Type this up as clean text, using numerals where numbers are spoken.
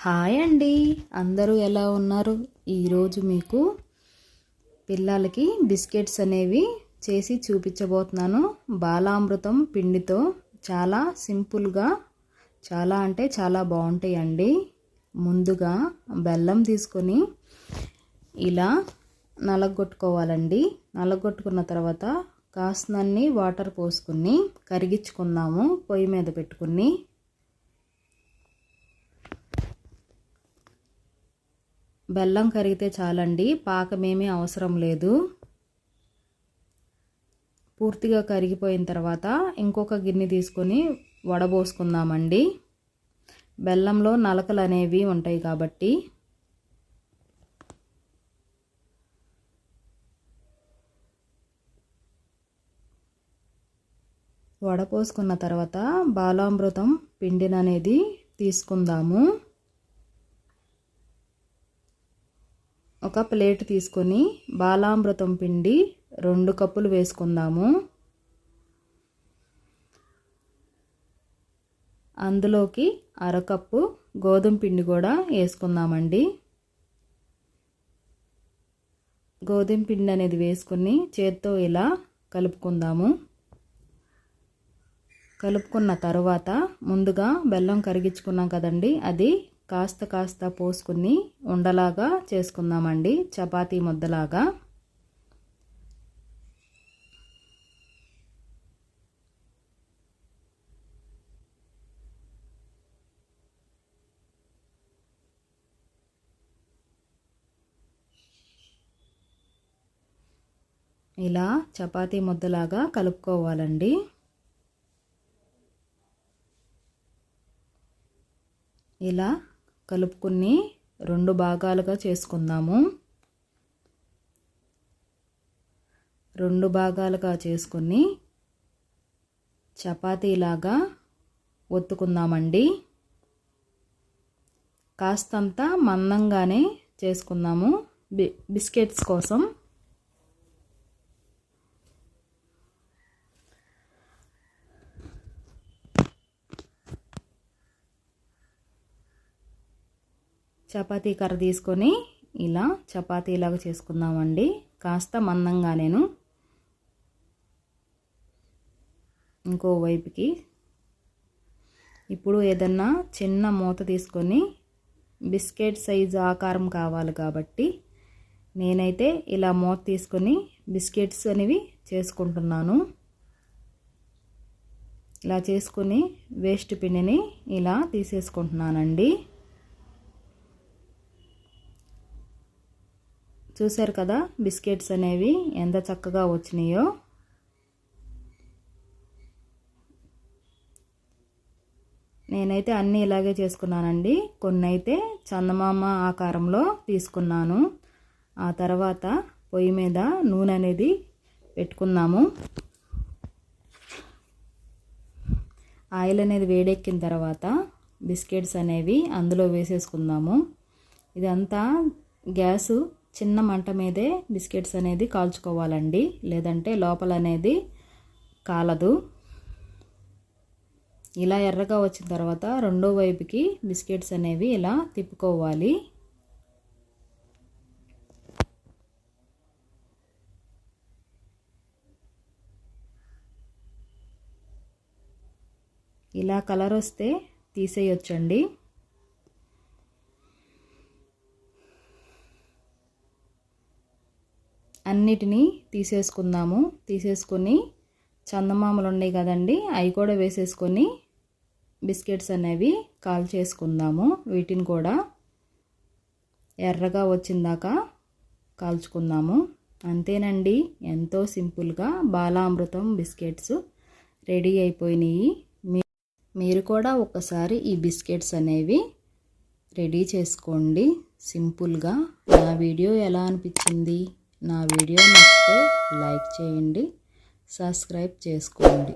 Hi అండి, అందరూ ఎలా ఉన్నారు? ఈరోజు మీకు పిల్లలకి బిస్కెట్స్ అనేవి చేసి చూపించబోతున్నాను. బాలామృతం పిండితో చాలా సింపుల్గా చాలా అంటే చాలా బాగుంటాయండి. ముందుగా బెల్లం తీసుకొని ఇలా నలగొట్టుకోవాలండి. నలగొట్టుకున్న తర్వాత కాస్తన్ని వాటర్ పోసుకుని కరిగించుకుందాము. పొయ్యి మీద పెట్టుకుని బెల్లం కరిగితే చాలండి, పాకమేమీ అవసరం లేదు. పూర్తిగా కరిగిపోయిన తర్వాత ఇంకొక గిన్నె తీసుకొని వడబోసుకుందామండి. బెల్లంలో నలకలు అనేవి ఉంటాయి కాబట్టి వడపోసుకున్న తర్వాత బాలామృతం పిండిని అనేది తీసుకుందాము. ఒక ప్లేట్ తీసుకొని బాలామృతం పిండి 2 కప్పులు వేసుకుందాము. అందులోకి అరకప్పు గోధుమ పిండి కూడా వేసుకుందామండి. గోధుమ పిండి అనేది వేసుకుని చేత్తో ఇలా కలుపుకుందాము. కలుపుకున్న తర్వాత ముందుగా బెల్లం కరిగించుకున్నాం కదండి, అది కాస్త పోసుకుని ఉండలాగా చేసుకుందామండి, చపాతీ ముద్దలాగా. ఇలా చపాతీ ముద్దలాగా కలుపుకోవాలండి. ఇలా కలుపుకుని 2 భాగాలుగా చేసుకుందాము. 2 భాగాలుగా చేసుకుని చపాతీలాగా ఒత్తుకుందామండి. కాస్తంత మందంగానే చేసుకుందాము బిస్కెట్స్ కోసం. చపాతీ కర్ర తీసుకొని ఇలా చపాతీలాగా చేసుకుందామండి, కాస్త మందంగా. నేను ఇంకో వైపుకి ఇప్పుడు ఏదన్నా చిన్న మూత తీసుకొని బిస్కెట్ సైజు ఆకారం కావాలి కాబట్టి నేనైతే ఇలా మూత తీసుకొని బిస్కెట్స్ అనేవి చేసుకుంటున్నాను. ఇలా చేసుకుని వేస్ట్ పిండిని ఇలా తీసేసుకుంటున్నానండి. చూశారు కదా బిస్కెట్స్ అనేవి ఎంత చక్కగా వచ్చినాయో. నేనైతే అన్నీ ఇలాగే చేసుకున్నానండి. కొన్ని అయితే చందమామ ఆకారంలో తీసుకున్నాను. ఆ తర్వాత పొయ్యి మీద నూనె అనేది పెట్టుకున్నాము. ఆయిల్ అనేది వేడెక్కిన తర్వాత బిస్కెట్స్ అనేవి అందులో వేసేసుకుందాము. ఇదంతా గ్యాసు చిన్న మంట మీదే బిస్కెట్స్ అనేది కాల్చుకోవాలండి, లేదంటే లోపల అనేది కాలదు. ఇలా ఎర్రగా వచ్చిన తర్వాత రెండో వైపుకి బిస్కెట్స్ అనేవి ఇలా తిప్పుకోవాలి. ఇలా కలర్ వస్తే తీసేయొచ్చండి. అన్నిటినీ తీసేసుకుందాము. తీసేసుకొని చందమామలు ఉన్నాయి కదండి, అవి కూడా వేసేసుకొని బిస్కెట్స్ అనేవి కాల్చేసుకుందాము. వీటిని కూడా ఎర్రగా వచ్చిందాకా కాల్చుకుందాము. అంతేనండి, ఎంతో సింపుల్గా బాలామృతం బిస్కెట్స్ రెడీ అయిపోయినాయి. మీరు కూడా ఒకసారి ఈ బిస్కెట్స్ అనేవి రెడీ చేసుకోండి సింపుల్గా. నా వీడియో ఎలా అనిపించింది? నా వీడియో నచ్చితే లైక్ చేయండి, సబ్స్క్రైబ్ చేసుకోండి.